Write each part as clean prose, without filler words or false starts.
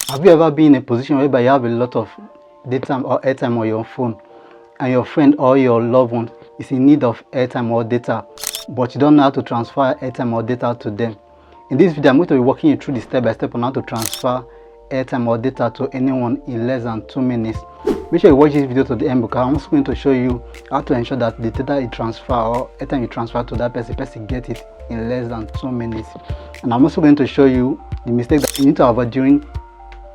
Have you ever been in a position whereby you have a lot of data or airtime on your phone and your friend or your loved one is in need of airtime or data, but you don't know how to transfer airtime or data to them? In this video, I'm going to be walking you through the step-by-step on how to transfer airtime or data to anyone in less than 2 minutes. Make sure you watch this video to the end because I'm also going to show you how to ensure that the data you transfer or airtime you transfer to that person get it in less than 2 minutes. And I'm also going to show you the mistake that you need to avoid during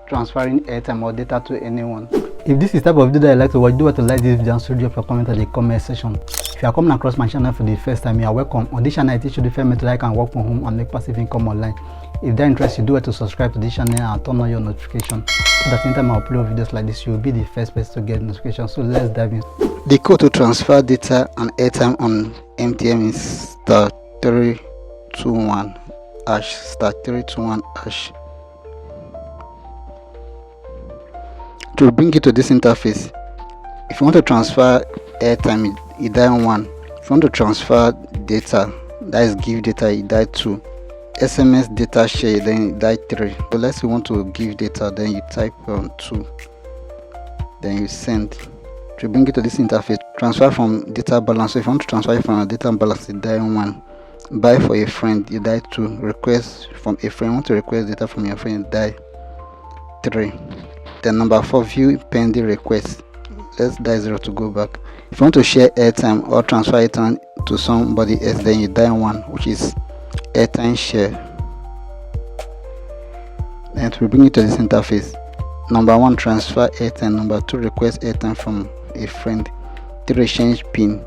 transferring airtime or data to anyone. If this is the type of video that you like to watch, do what to like this video and so drop your comment in the comment section. If you are coming across my channel for the first time, you are welcome. On this channel, I teach you different methods I can work from home and make passive income online. If that interests you, do it to subscribe to this channel and turn on your notification so that anytime I upload videos like this, you will be the first person to get notifications. So let's dive in. The code to transfer data and airtime on MTN is *321#, *321#. To bring you to this interface, if you want to transfer airtime, you dial 1. If you want to transfer data, that is give data, you dial 2. SMS data share, then you dial 3. So let's say you want to give data, then you type 2, then you send. To bring you to this interface, transfer from data balance. So if you want to transfer from a data balance, you dial 1. Buy for a friend, you dial 2. Request from a friend, you want to request data from your friend, you dial 3. Then number 4, view pending request. Let's dial 0 to go back. If you want to share airtime or transfer airtime to somebody else, then you dial 1, which is airtime share. And to bring you to this interface, number 1, transfer airtime. Number 2, request airtime from a friend. 3, change pin.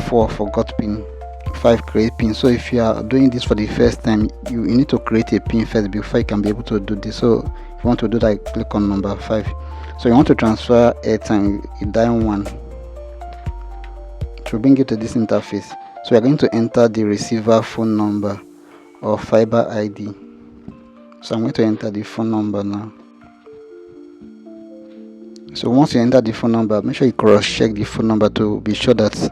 4, forgot pin. 5, create pin. So if you are doing this for the first time, you need to create a pin first before you can be able to do this. So if you want to do that, click on number 5. So you want to transfer airtime, you dial 1 to bring you to this interface. So we are going to enter the receiver phone number or fiber ID. So I'm going to enter the phone number now. So once you enter the phone number, make sure you cross check the phone number to be sure that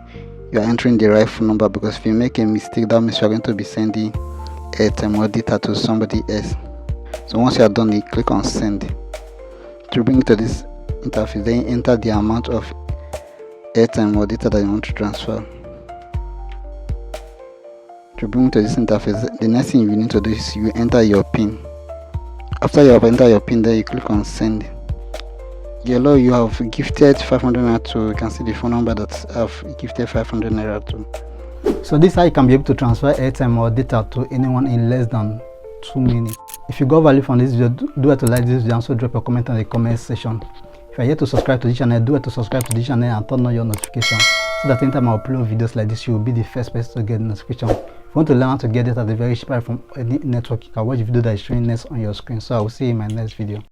you are entering the right phone number, because if you make a mistake, that means you are going to be sending airtime or data to somebody else. So once you are done, you click on send. To bring it to this interface, then you enter the amount of airtime or data that you want to transfer. To bring it to this interface, the next thing you need to do is you enter your PIN. After you have entered your PIN, then you click on send. Yellow, you have gifted 500 naira to. You can see the phone number that I've gifted 500 naira to. So this is how you can be able to transfer airtime or data to anyone in less than 2 minutes. If you got value from this video, do it to like this video and so drop your comment in the comment section. If you are yet to subscribe to this channel, do it to subscribe to this channel and turn on your notification so that anytime I upload videos like this, you will be the first person to get notification. If you want to learn how to get data at a very cheap price from any network, you can watch the video that is showing next on your screen. So I will see you in my next video.